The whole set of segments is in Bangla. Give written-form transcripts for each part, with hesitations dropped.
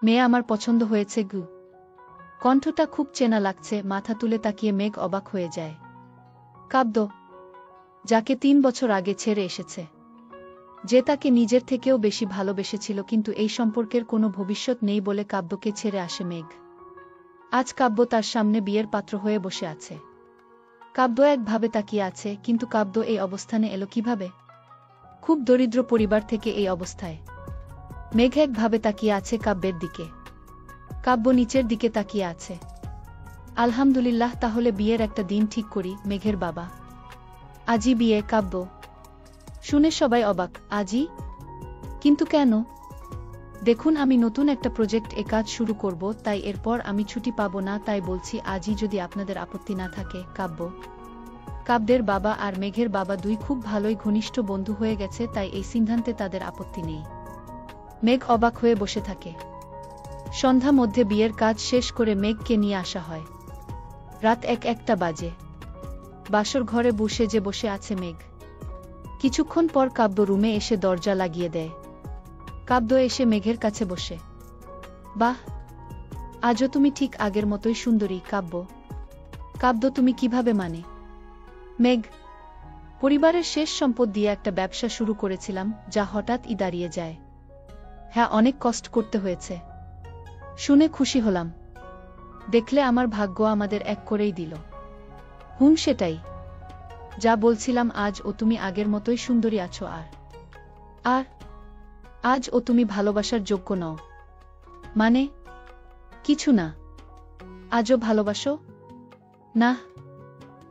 মেয়ে আমার পছন্দ হয়েছে গু। কণ্ঠটা খুব চেনা লাগছে। মাথা তুলে তাকিয়ে মেঘ অবাক হয়ে যায়। কাব্য, যাকে ৩ বছর আগে ছেড়ে এসেছে, যে তাকে নিজের থেকেও বেশি ভালোবেসেছিল, কিন্তু এই সম্পর্কের কোনো ভবিষ্যৎ নেই বলে কাব্যকে ছেড়ে আসে মেঘ। আজ কাব্য তার সামনে বিয়ের পাত্র হয়ে বসে আছে। কাব্য একভাবে তাকিয়ে আছে, কিন্তু কাব্য এই অবস্থানে এলো কিভাবে? খুব দরিদ্র পরিবার থেকে এই অবস্থায়। মেঘ একভাবে তাকিয়ে আছে কাব্যের দিকে। কাব্য নিচের দিকে তাকিয়ে আছে। আলহামদুলিল্লাহ, তাহলে বিয়ের একটা দিন ঠিক করি। মেঘের বাবা, আজই বিয়ে? কাব্য শুনে সবাই অবাক। আজই? কিন্তু কেন? দেখুন, আমি নতুন একটা প্রজেক্ট কাজ শুরু করব, তাই এরপর আমি ছুটি পাবো না, তাই বলছি আজই, যদি আপনাদের আপত্তি না থাকে। কাব্য, কাব্যের বাবা আর মেঘের বাবা দুই খুব ভালোই ঘনিষ্ঠ বন্ধু হয়ে গেছে, তাই এই সিদ্ধান্তে তাদের আপত্তি নেই। মেঘ অবাক হয়ে বসে থাকে। সন্ধ্যা মধ্যে বিয়ের কাজ শেষ করে মেঘকে নিয়ে আসা হয়। রাত ১-১টা বাজে। বাসর ঘরে বসে আছে মেঘ। কিছুক্ষণ পর কাব্য রুমে এসে দরজা লাগিয়ে দেয়। কাব্য এসে মেঘের কাছে বসে। বাহ, আজও তুমি ঠিক আগের মতোই সুন্দরী। কাব্য, কাব্য তুমি কিভাবে? মানে মেঘ, পরিবারের শেষ সম্পদ দিয়ে একটা ব্যবসা শুরু করেছিলাম, যা হঠাৎই দাঁড়িয়ে যায়। হ্যাঁ, অনেক কষ্ট করতে হয়েছে। শুনে খুশি হলাম। দেখলে আমার ভাগ্য আমাদের এক করেই দিল। সেটাই। যা বলছিলাম, আজ ও তুমি আগের মতোই সুন্দরী আছো। আর আজ ও তুমি ভালোবাসার যোগ্য নও। মানে? কিছু না। আজও ভালোবাসো না?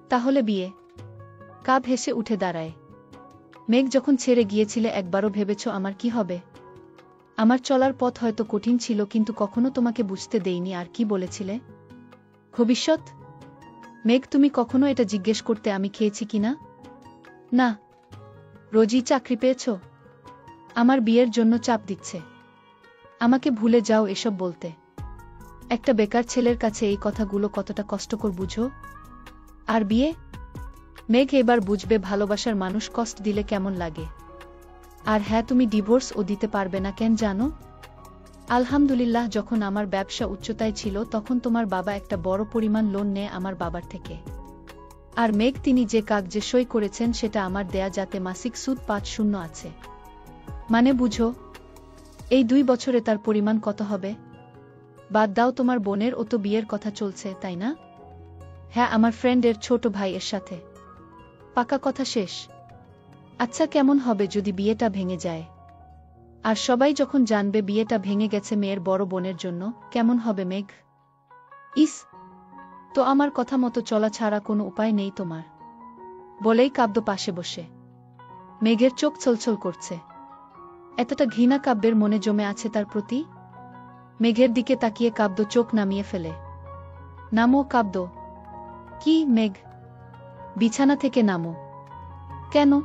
তাহলে বিয়ে? কাব হেসে উঠে দাঁড়ায়। মেঘ, যখন ছেড়ে গিয়েছিলে একবারও ভেবেছ আমার কি হবে? আমার চলার পথ হয়তো কঠিন ছিল, কিন্তু কখনো তোমাকে বুঝতে দেইনি। আর কি বলেছিলে? ভবিষ্যৎ? মেঘ, তুমি কখনো এটা জিজ্ঞেস করতে আমি খেয়েছি কিনা? না। রোজই চাকরি পেয়েছ? আমার বিয়ের জন্য চাপ দিচ্ছে। আমাকে ভুলে যাও এসব বলতে। একটা বেকার ছেলের কাছে এই কথাগুলো কতটা কষ্টকর বুঝো। আর বিয়ে? মেঘ এবার বুঝবে ভালোবাসার মানুষ কষ্ট দিলে কেমন লাগে। আর হ্যাঁ, তুমি ডিভোর্সও দিতে পারবে না। কেন জানো? আলহামদুলিল্লাহ, যখন আমার ব্যবসা উচ্চতায় ছিল তখন তোমার বাবা একটা বড় পরিমাণ লোন নেয় আমার বাবার থেকে। আর মেঘ, তিনি যে কাগজে সই করেছেন সেটা আমার দেয়া, যাতে মাসিক সুদ ৫-০ আছে। মানে বুঝো? এই ২ বছরে তার পরিমাণ কত হবে? বাদ দাও, তোমার বোনের ও তো বিয়ের কথা চলছে, তাই না? হ্যাঁ, আমার ফ্রেন্ডের ছোট ভাই এর সাথে। পাকা কথা শেষ। আচ্ছা, কেমন হবে যদি বিয়েটা ভেঙে যায়? আর সবাই যখন জানবে বিয়েটা ভেঙে গেছে মেয়ের বড় বোনের জন্য, কেমন হবে মেঘ? ইস, তো আমার কথা মতো চলা ছাড়া কোনো উপায় নেই তোমার। বলেই কাব্য পাশে বসে। মেঘের চোখ ছলছল করছে। এতটা ঘৃণা কাব্যের মনে জমে আছে তার প্রতি। মেঘের দিকে তাকিয়ে কাব্য চোখ নামিয়ে ফেলে। নামো কাব্য। কি মেঘ? বিছানা থেকে নামো। কেন?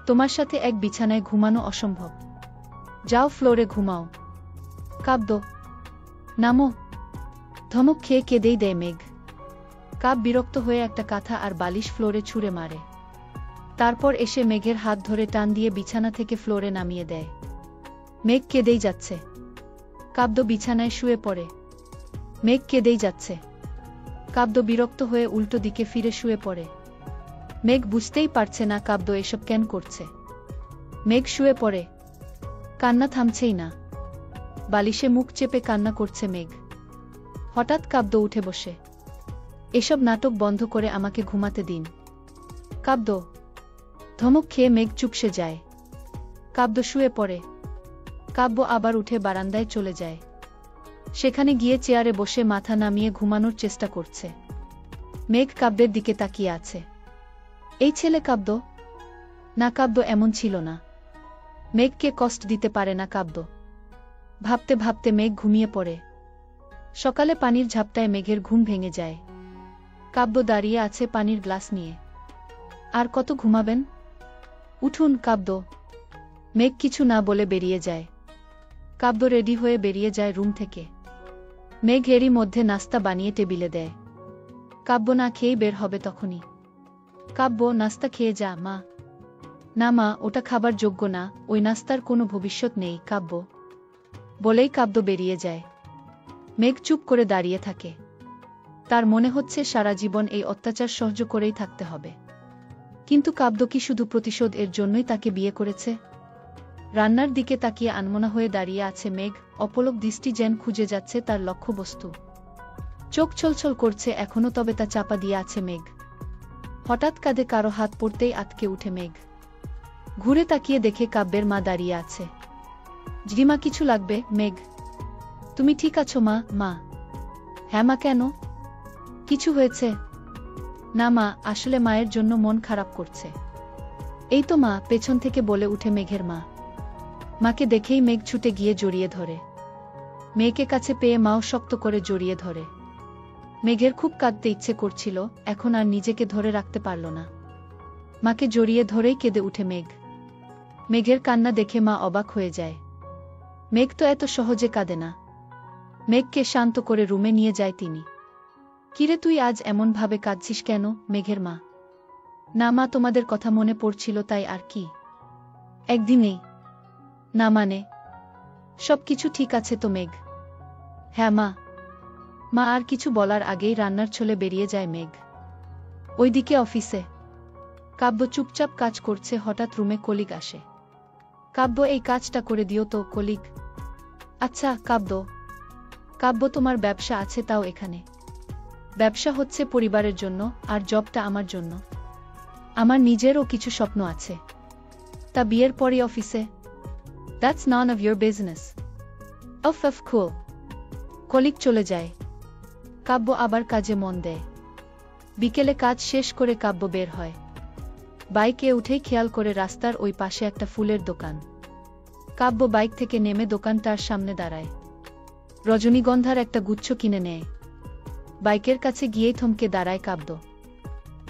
তোমার সাথে এক বিছানায় ঘুমানো অসম্ভব। যাও ফ্লোরে ঘুমাও। কাব্য, নামো। ধমক খেয়ে কেঁদেই দেয় মেঘ। কাব বিরক্ত হয়ে একটা কাঁথা আর বালিশ ফ্লোরে ছুঁড়ে মারে। তারপর এসে মেঘের হাত ধরে টান দিয়ে বিছানা থেকে ফ্লোরে নামিয়ে দেয়। মেঘ কেঁদেই যাচ্ছে। কাব্য বিছানায় শুয়ে পড়ে। মেঘ কেঁদেই যাচ্ছে। কাব্য বিরক্ত হয়ে উল্টো দিকে ফিরে শুয়ে পড়ে। মেঘ বুঝতেই পারছে না কাব্য এসব কেন করছে। মেঘ শুয়ে পড়ে। কান্না থামছেই না। বালিশে মুখ চেপে কান্না করছে মেঘ। হঠাৎ কাব্য উঠে বসে। এসব নাটক বন্ধ করে আমাকে ঘুমাতে দিন। কাব্য। ধমক খেয়ে মেঘ চুপসে যায়। কাব্য শুয়ে পড়ে। কাব্য আবার উঠে বারান্দায় চলে যায়। সেখানে গিয়ে চেয়ারে বসে মাথা নামিয়ে ঘুমানোর চেষ্টা করছে। মেঘ কাব্যের দিকে তাকিয়ে আছে। এই ছেলে কাব্য? না, কাব্য এমন ছিল না। মেঘকে কষ্ট দিতে পারে না কাব্য। ভাবতে ভাবতে মেঘ ঘুমিয়ে পড়ে। সকালে পানির ঝাপটায় মেঘের ঘুম ভেঙে যায়। কাব্য দাঁড়িয়ে আছে পানির গ্লাস নিয়ে। আর কত ঘুমাবেন? উঠুন কাব্য। মেঘ কিছু না বলে বেরিয়ে যায়। কাব্য রেডি হয়ে বেরিয়ে যায় রুম থেকে। মেঘ এরই মধ্যে নাস্তা বানিয়ে টেবিলে দেয়। কাব্য না খেয়েই বের হবে তখনই। কাব্য, নাস্তা খেয়ে যা মা। না মা, ওটা খাবার যোগ্য না, ওই নাস্তার কোনো ভবিষ্যৎ নেই। কাব্য, বলেই কাব্য বেরিয়ে যায়। মেঘ চুপ করে দাঁড়িয়ে থাকে। তার মনে হচ্ছে সারা জীবন এই অত্যাচার সহ্য করেই থাকতে হবে। কিন্তু কাব্য কি শুধু প্রতিশোধ এর জন্যই তাকে বিয়ে করেছে? রান্নার দিকে তাকিয়ে আনমনা হয়ে দাঁড়িয়ে আছে মেঘ, অপলক দৃষ্টি যেন খুঁজে যাচ্ছে তার লক্ষ্যবস্তু। চোখ ছলছল করছে এখনো, তবে তা চাপা দিয়ে আছে মেঘ। হঠাৎ কাঁধে কারো হাত পড়তেই আটকে উঠে মেঘ। ঘুরে তাকিয়ে দেখে কাব্যের মা দাঁড়িয়ে আছে। জিমা, কিছু লাগবে? মেঘ, তুমি ঠিক আছো মা? মা, হ্যাঁ মা, কেন? কিছু হয়েছে? না মা, আসলে মায়ের জন্য মন খারাপ করছে। এই তো মা, পেছন থেকে বলে উঠে মেঘের মা। মাকে দেখেই মেঘ ছুটে গিয়ে জড়িয়ে ধরে। মেয়েকে কাছে পেয়ে মাও শক্ত করে জড়িয়ে ধরে। মেঘের খুব কাঁদতে ইচ্ছে করছিল, এখন আর নিজেকে ধরে রাখতে পারল না। মাকে জড়িয়ে ধরেই কেঁদে উঠে মেঘ। মেঘের কান্না দেখে মা অবাক হয়ে যায়। মেঘ তো এত সহজে কাঁদে না। মেঘকে শান্ত করে রুমে নিয়ে যায় তিনি। কিরে, তুই আজ এমন ভাবে কাঁদছিস কেন? মেঘের মা। না মা, তোমাদের কথা মনে পড়ছিল তাই আর কি। একদিনেই? না মানে? সবকিছু ঠিক আছে তো মেঘ? হ্যাঁ মা। মা আর কিছু বলার আগেই রান্নার ছলে বেরিয়ে যায় মেঘ। ওইদিকে অফিসে কাব্য চুপচাপ কাজ করছে। হঠাৎ রুমে কলিগ আসে। কাব্য, এই কাজটা করে দিও তো। কলিগ: আচ্ছা কাব্য। কাব্য, তোমার ব্যবসা আছে, তাও এখানে? ব্যবসা হচ্ছে পরিবারের জন্য, আর জবটা আমার জন্য। আমার নিজেরও কিছু স্বপ্ন আছে। তা বিয়ের পরই অফিসে? That's none of your business. Of cool. Colleague চলে যায়। কাব্য আবার কাজে মন দেয়। বিকেলে কাজ শেষ করে কাব্য বের হয়। বাইকে উঠেই খেয়াল করে রাস্তার ওই পাশে একটা ফুলের দোকান। কাব্য বাইক থেকে নেমে দোকানটার সামনে দাঁড়ায়। রজনীগন্ধার একটা গুচ্ছ কিনে নেয়। বাইকের কাছে গিয়েই থমকে দাঁড়ায় কাব্য।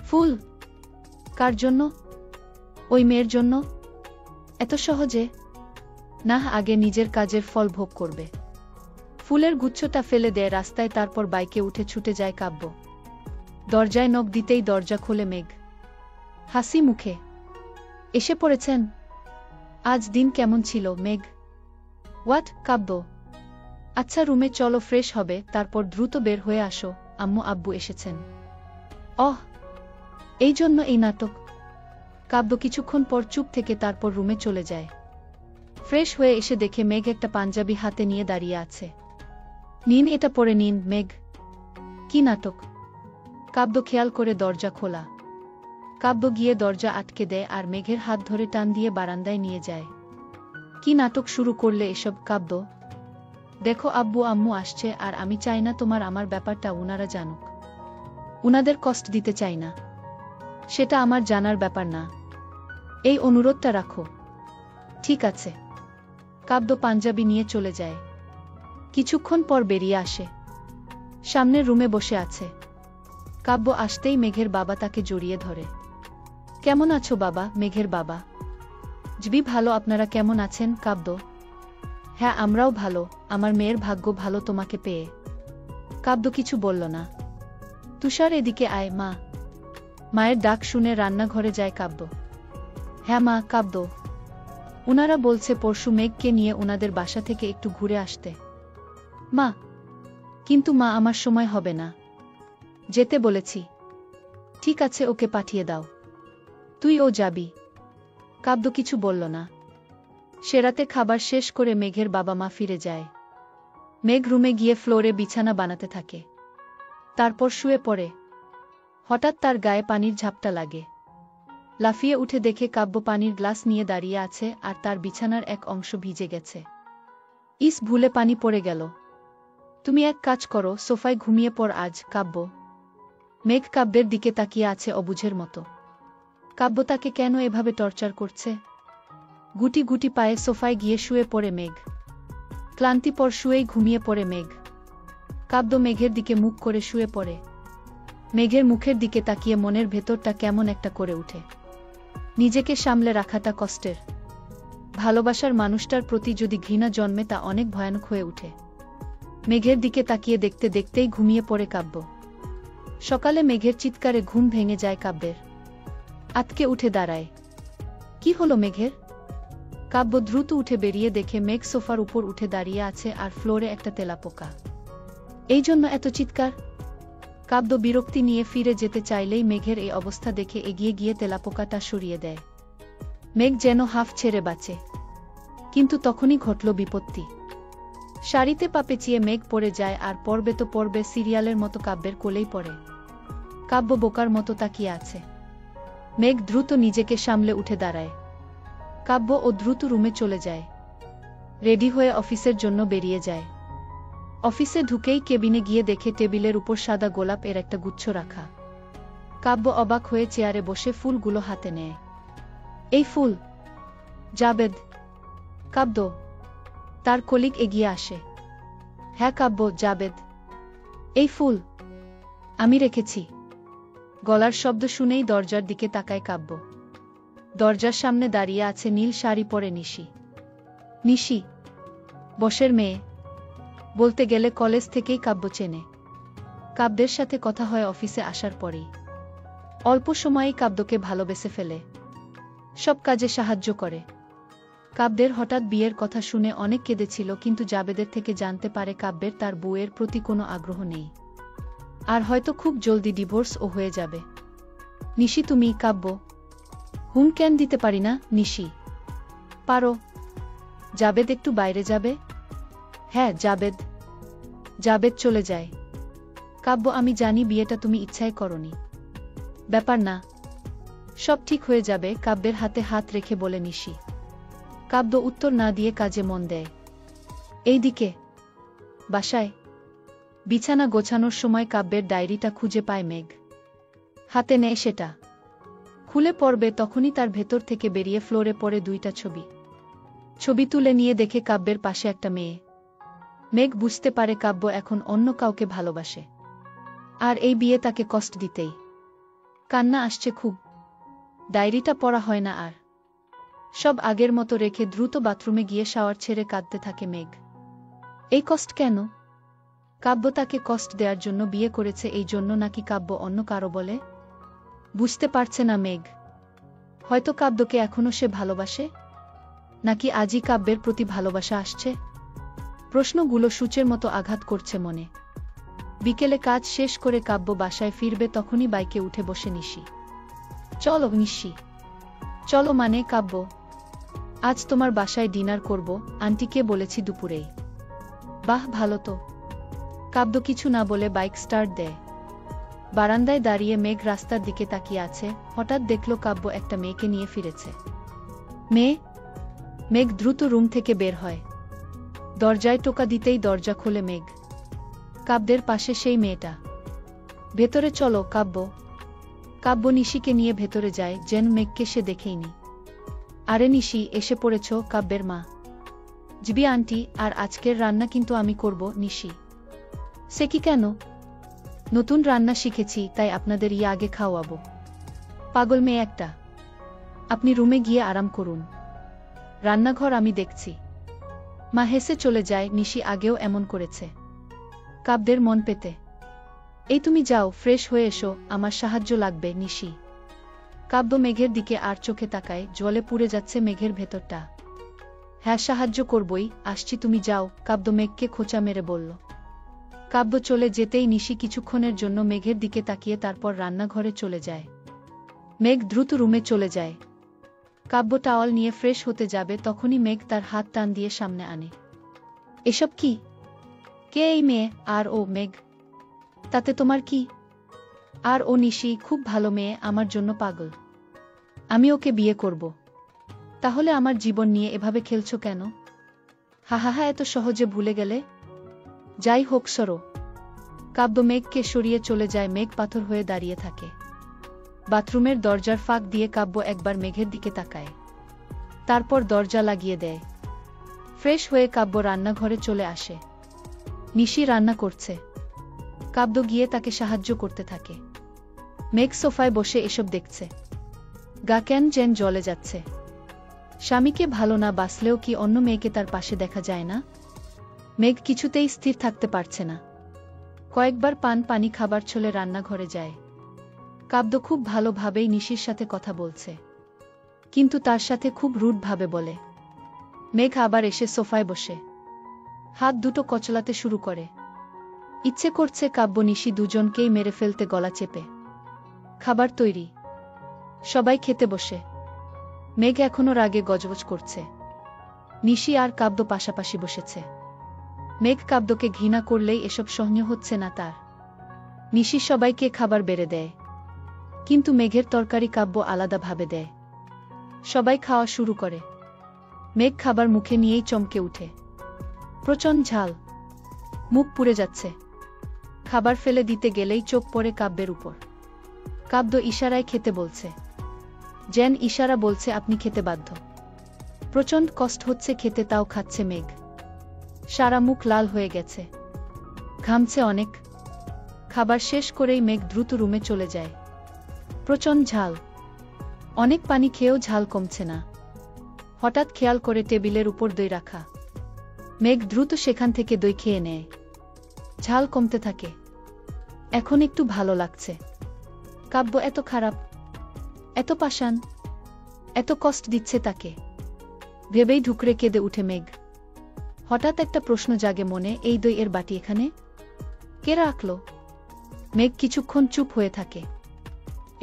ফুল? কার জন্য? ওই মেয়ের জন্য? এত সহজে? না, আগে নিজের কাজের ফল ভোগ করবে। ফুলের গুচ্ছটা ফেলে দেয় রাস্তায়, তারপর বাইকে উঠে ছুটে যায় কাব্য। দরজায় নক দিতেই দরজা খোলে মেঘ, হাসি মুখে। এসে পড়েছেন? আজ দিন কেমন ছিল মেঘ? হোয়াট? কাব্য: আচ্ছা রুমে চলো, ফ্রেশ হবে, তারপর দ্রুত বের হয়ে আসো, আম্মু আব্বু এসেছেন। অহ, এই জন্য এই নাটক? কাব্য কিছুক্ষণ পর চুপ থেকে তারপর রুমে চলে যায়। ফ্রেশ হয়ে এসে দেখে মেঘ একটা পাঞ্জাবি হাতে নিয়ে দাঁড়িয়ে আছে। নিন, এটা পরে নিন মেঘ। কি নাটক? কাব্য খেয়াল করে দরজা খোলা। কাব্য গিয়ে দরজা আটকে দেয় আর মেঘের হাত ধরে টান দিয়ে বারান্দায় নিয়ে যায়। কি নাটক শুরু করলে এসব কাব্য? দেখো, আব্বু আম্মু আসছে, আর আমি চাই না তোমার আমার ব্যাপারটা উনারা জানুক। উনাদের কষ্ট দিতে চাই না। সেটা আমার জানার ব্যাপার না। এই অনুরোধটা রাখো। ঠিক আছে। কাব্য পাঞ্জাবি নিয়ে চলে যায়। কিছুক্ষণ পর বেরিয়ে আসে। সামনের রুমে বসে আছে। কাব্য আসতেই মেঘের বাবা তাকে জড়িয়ে ধরে। কেমন আছো বাবা? মেঘের বাবা: জি ভালো, আপনারা কেমন আছেন? কাব্য: হ্যাঁ, আমরাও ভালো। আমার মেয়ের ভাগ্য ভালো তোমাকে পেয়ে। কাব্য কিছু বলল না। তুষার, এদিকে আয় মা। মায়ের ডাক শুনে রান্নাঘরে যায় কাব্য। হ্যাঁ মা। কাব্য: উনারা বলছে পরশু মেঘকে নিয়ে উনাদের বাসা থেকে একটু ঘুরে আসতে। মা: কিন্তু মা, আমার সময় হবে না। যেতে বলেছি। ঠিক আছে, ওকে পাঠিয়ে দাও। তুই ও যাবি? কাব্য কিছু বলল না। সে রাতে খাবার শেষ করে মেঘের বাবা মা ফিরে যায়। মেঘ রুমে গিয়ে ফ্লোরে বিছানা বানাতে থাকে। তারপর শুয়ে পড়ে। হঠাৎ তার গায়ে পানির ঝাপটা লাগে। লাফিয়ে উঠে দেখে কাব্য পানির গ্লাস নিয়ে দাঁড়িয়ে আছে আর তার বিছানার এক অংশ ভিজে গেছে। ইস, ভুলে পানি পড়ে গেল। তুমি এক কাজ করো, সোফায় ঘুমিয়ে পড় আজ। কাব্য। মেঘ কাব্যের দিকে তাকিয়ে আছে অবুঝের মতো। কাব্য তাকে কেন এভাবে টর্চার করছে? গুটি গুটি পায়ে সোফায় গিয়ে শুয়ে পড়ে মেঘ। ক্লান্তিপর শুয়েই ঘুমিয়ে পড়ে মেঘ। কাব্য মেঘের দিকে মুখ করে শুয়ে পড়ে। মেঘের মুখের দিকে তাকিয়ে মনের ভেতরটা কেমন একটা করে উঠে। নিজেকে সামলে রাখাটা কষ্টের। ভালোবাসার মানুষটার প্রতি যদি ঘৃণা জন্মে তা অনেক ভয়ানক হয়ে উঠে। মেঘের দিকে তাকিয়ে দেখতে দেখতেই ঘুমিয়ে পড়ে কাব্য। সকালে মেঘের চিৎকারে ঘুম ভেঙে যায় কাব্যের। আতকে উঠে দাঁড়ায়। কি হলো মেঘের? কাব্য দ্রুত উঠে বেরিয়ে দেখে মেঘ সোফার উপর উঠে দাঁড়িয়ে আছে আর ফ্লোরে একটা তেলাপোকা। এই জন্য এত চিৎকার? কাব্য বিরক্তি নিয়ে ফিরে যেতে চাইলেই মেঘের এই অবস্থা দেখে এগিয়ে গিয়ে তেলাপোকাটা সরিয়ে দেয়। মেঘ যেন হাফ ছেড়ে বাঁচে, কিন্তু তখনই ঘটল বিপত্তি। শাড়িতে পা পেঁচিয়ে মেঘ পড়ে যায় আর পড়বে তো পড়বে, সিরিয়ালের মতো কাব্যের কোলেই পড়ে। কাব্য বোকার মতো তাকিয়ে আছে। মেঘ দ্রুত নিজেকে সামলে উঠে দাঁড়ায়। কাব্য ও দ্রুত রুমে চলে যায়। রেডি হয়ে অফিসের জন্য বেরিয়ে যায়। অফিসে ঢুকেই কেবিনে গিয়ে দেখে টেবিলের উপর সাদা গোলাপ এর একটা গুচ্ছ রাখা। কাব্য অবাক হয়ে চেয়ারে বসে ফুলগুলো হাতে নেয়। এই ফুল? জাবেদ। কাব্য। তার কলিগ এগিয়ে আসে। হ্যাঁ কাব্য, জাবেদ। এই ফুল আমি রেখেছি। গলার শব্দ শুনেই দরজার দিকে তাকায় কাব্য। দরজার সামনে দাঁড়িয়ে আছে নীল শাড়ি পরে নিশি। নিশি বসের মেয়ে। বলতে গেলে কলেজ থেকেই কাব্য চেনে। কাব্যের সাথে কথা হয় অফিসে আসার পরেই। অল্প সময়েই কাব্যকে ভালোবেসে ফেলে, সব কাজে সাহায্য করে। কাব্যের হঠাৎ বিয়ের কথা শুনে অনেক কেঁদেছিল, কিন্তু জাবেদের থেকে জানতে পারে কাব্যের তার বউয়ের প্রতি কোনো আগ্রহ নেই, আর হয়তো খুব জলদি ডিভোর্সও হয়ে যাবে। নিশি তুমি? কাব্য। হুম, কেন দিতে পারি না নিশি। পারো। জাবেদ একটু বাইরে যাবে? হ্যাঁ জাবেদ। জাবেদ চলে যায়। কাব্য আমি জানি বিয়েটা তুমি ইচ্ছায় করনি। ব্যাপার না, সব ঠিক হয়ে যাবে, কাব্যের হাতে হাত রেখে বলে নিশি। কাব্য উত্তর না দিয়ে কাজে মন দেয়। এইদিকে বাসায় বিছানা গোছানোর সময় কাব্যের ডায়েরিটা খুঁজে পায় মেঘ। হাতে নেয় সেটা। খুলে পড়বে তখনই তার ভেতর থেকে বেরিয়ে ফ্লোরে পড়ে দুইটা ছবি। ছবি তুলে নিয়ে দেখে কাব্যের পাশে একটা মেয়ে। মেঘ বুঝতে পারে কাব্য এখন অন্য কাউকে ভালোবাসে, আর এই বিয়ে তাকে কষ্ট দিতেই। কান্না আসছে খুব। ডায়েরিটা পড়া হয় না আর। সব আগের মতো রেখে দ্রুত বাথরুমে গিয়ে শাওয়ার ছেড়ে কাঁদতে থাকে মেঘ। এই কষ্ট কেন? কাব্য তাকে কষ্ট দেওয়ার জন্য বিয়ে করেছে, এই জন্য নাকি কাব্য অন্য কারো বলে? বুঝতে পারছে না মেঘ। হয়তো কাব্যকে এখনো সে ভালোবাসে, নাকি আজই কাব্যের প্রতি ভালোবাসা আসছে? প্রশ্নগুলো সূচের মতো আঘাত করছে মনে। বিকেলে কাজ শেষ করে কাব্য বাসায় ফিরবে, তখনই বাইকে উঠে বসে নিশি। চলো নিশি। চলো মানে কাব্য, আজ তোমার বাসায় ডিনার করব, আন্টিকে বলেছি দুপুরেই। বাহ, ভালো তো। কাব্য কিছু না বলে বাইক স্টার্ট দেয়। বারান্দায় দাঁড়িয়ে মেঘ রাস্তার দিকে তাকিয়ে আছে। হঠাৎ দেখল কাব্য একটা মেয়েকে নিয়ে ফিরেছে। মেয়ে? মেঘ দ্রুত রুম থেকে বের হয়। দরজায় টোকা দিতেই দরজা খোলে মেঘ। কাব্যের পাশে সেই মেয়েটা। ভেতরে চলো কাব্য। কাব্য নিশিকে নিয়ে ভেতরে যায়, যেন মেঘকে সে দেখেইনি। আরে নিশি, এসে পড়েছ? কাব্যের মা। জিবি আন্টি, আর আজকের রান্না কিন্তু আমি করব। নিশি। সে কি কেন? নতুন রান্না শিখেছি, তাই আপনাদের আগে খাওয়াবো। পাগল মেয়ে একটা। আপনি রুমে গিয়ে আরাম করুন, রান্নাঘর আমি দেখছি। মা হেসে চলে যায়। নিশি আগেও এমন করেছে কাব্যের মন পেতে। এই তুমি যাও, ফ্রেশ হয়ে এসো, আমার সাহায্য লাগবে। নিশি। কাব্য মেঘের দিকে আর চোখে তাকায়। জলে পুড়ে যাচ্ছে মেঘের ভেতরটা। হ্যাঁ সাহায্য করবই, আসছি, তুমি যাও। কাব্য মেঘকে খোঁচা মেরে বলল। কাব্য চলে যেতেই নিশি কিছুক্ষণের জন্য মেঘের দিকে তাকিয়ে তারপর রান্নাঘরে চলে যায়। মেঘ দ্রুত রুমে চলে যায়। কাব্য টাওয়াল নিয়ে ফ্রেশ হতে যাবে, তখনই মেঘ তার হাত টান দিয়ে সামনে আনে। এসব কি? কে এই মেয়ে? আর ও মেঘ? তাতে তোমার কি? আর ও নিশি, খুব ভালো মেয়ে, আমার জন্য পাগল। আমি ওকে বিয়ে করব। তাহলে আমার জীবন নিয়ে এভাবে খেলছো কেন? হা হা হা, এত সহজে ভুলে গেলে? যাই হোক, সরো। কাব্য মেঘকে সরিয়ে চলে যায়। মেঘ পাথর হয়ে দাঁড়িয়ে থাকে। বাথরুমের দরজার ফাঁক দিয়ে কাব্য একবার মেঘের দিকে তাকায়, তারপর দরজা লাগিয়ে দেয়। ফ্রেশ হয়ে কাব্য রান্নাঘরে চলে আসে। নিশি রান্না করছে। কাব্য গিয়ে তাকে সাহায্য করতে থাকে। মেঘ সোফায় বসে এসব দেখছে। গা কেন যেন জ্বলে যাচ্ছে। স্বামীকে ভালো না বাসলেও কি অন্য মেয়েকে তার পাশে দেখা যায় না? মেঘ কিছুতেই স্থির থাকতে পারছে না। কয়েকবার পানি খাবার ছলে রান্নাঘরে যায়। কাব্য খুব ভালোভাবেই নিশির সাথে কথা বলছে, কিন্তু তার সাথে খুব রুড ভাবে বলে। মেঘ আবার এসে সোফায় বসে হাত দুটো কচলাতে শুরু করে। ইচ্ছে করছে কাব্য নিশি দুজনকেই মেরে ফেলতে গলা চেপে। খাবার তৈরি, সবাই খেতে বসে। মেঘ এখনো রাগে গজগজ করছে। নিশি আর কাব্য পাশাপাশি বসেছে। মেঘ কাব্যকে ঘৃণা করলেই এসব সহ্য হচ্ছে না তার। নিশি সবাইকে খাবার বেড়ে দেয়, কিন্তু মেঘের তরকারি কাব্য আলাদাভাবে দেয়। সবাই খাওয়া শুরু করে। মেঘ খাবার মুখে নিয়েই চমকে উঠে। প্রচণ্ড ঝাল, মুখ পুড়ে যাচ্ছে। খাবার ফেলে দিতে গেলেই চোখ পড়ে কাব্যের উপর। কাব্য ইশারায় খেতে বলছে, যেন ইশারা বলছে আপনি খেতে বাধ্য। প্রচণ্ড কষ্ট হচ্ছে খেতে, তাও খাচ্ছে মেঘ। সারা মুখ লাল হয়ে গেছে, ঘামছে অনেক। খাবার শেষ করেই মেঘ দ্রুত রুমে চলে যায়। প্রচণ্ড ঝাল, অনেক পানি খেয়েও ঝাল কমছে না। হঠাৎ খেয়াল করে টেবিলের উপর দই রাখা। মেঘ দ্রুত সেখান থেকে দই খেয়ে নেয়। ঝাল কমতে থাকে। এখন একটু ভালো লাগছে। কাব্য এত খারাপ, এত পাষাণ, এত কষ্ট দিচ্ছে তাকে ভেবেই ঢুকরে কেঁদে উঠে মেঘ। হঠাৎ একটা প্রশ্ন জাগে মনে, এই দই এর বাটি এখানে কে রাখলো? মেঘ কিছুক্ষণ চুপ হয়ে থাকে।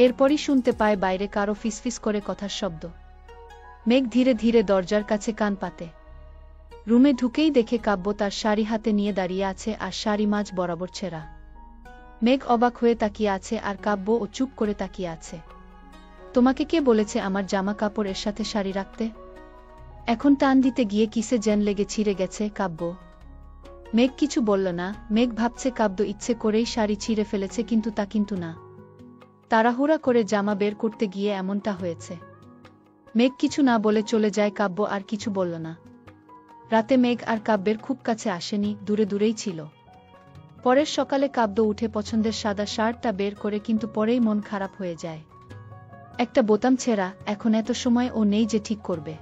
এরপরই শুনতে পায় বাইরে কারো ফিসফিস করে কথার শব্দ। মেঘ ধীরে ধীরে দরজার কাছে কান পাতে। রুমে ঢুকেই দেখে কাব্য তার শাড়ি হাতে নিয়ে দাঁড়িয়ে আছে, আর শাড়ি মাঝ বরাবর ছেঁড়া। মেঘ অবাক হয়ে তাকিয়ে আছে, আর কাব্য ও চুপ করে তাকিয়ে আছে। তোমাকে কে বলেছে আমার জামা কাপড় এর সাথে শাড়ি রাখতে? এখন টান দিতে গিয়ে কিসে যেন লেগে ছিঁড়ে গেছে। কাব্য মেঘ কিছু বলল না। মেঘ ভাবছে কাব্য ইচ্ছে করেই শাড়ি ছিঁড়ে ফেলেছে, কিন্তু তা কিন্তু না। তাড়াহুড়া করে জামা বের করতে গিয়ে এমনটা হয়েছে। মেঘ কিছু না বলে চলে যায়। কাব্য আর কিছু বলল না। রাতে মেঘ আর কাব্যের খুব কাছে আসেনি, দূরে দূরেই ছিল। পরের সকালে কাব্য উঠে পছন্দের সাদা শার্টটা বের করে, কিন্তু পরেই মন খারাপ হয়ে যায়। একটা বোতাম ছেঁড়া, এখন এত সময় ও নেই যে ঠিক করবে।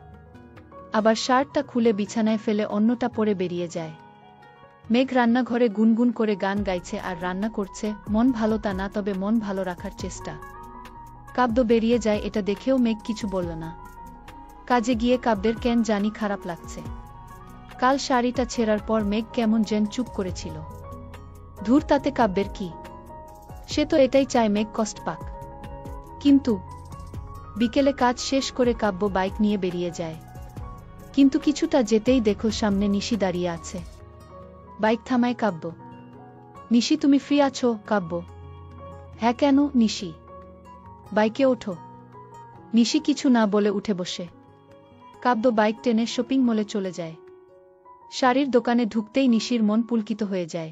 আবার শার্টটা খুলে বিছানায় ফেলে অন্যটা পরে বেরিয়ে যায়। মেঘ রান্নাঘরে গুনগুন করে গান গাইছে আর রান্না করছে। মন ভালো তা না, তবে মন ভালো রাখার চেষ্টা। কাব্য বেরিয়ে যায়, এটা দেখেও মেঘ কিছু বলল না। কাজে গিয়ে কাব্যের কেন জানি খারাপ লাগছে। কাল শাড়িটা ছেঁড়ার পর মেঘ কেমন যেন চুপ করেছিল। ধুর, তাতে কাব্যের কি? সে তো এটাই চায় মেঘ কষ্ট পাক। কিন্তু বিকেলে কাজ শেষ করে কাব্য বাইক নিয়ে বেরিয়ে যায়। কিন্তু কিছুটা যেতেই দেখো সামনে নিশি দাঁড়িয়ে আছে। বাইক থামায় কাব্য। নিশি, তুমি ফ্রি আছো? কাব্য: হ্যাঁ, কেন? নিশি: বাইকে ওঠো। নিশি কিছু না বলে উঠে বসে। কাব্য বাইক টেনে শপিং মলে চলে যায়। শাড়ির দোকানে ঢুকতেই নিশির মন পুলকিত হয়ে যায়।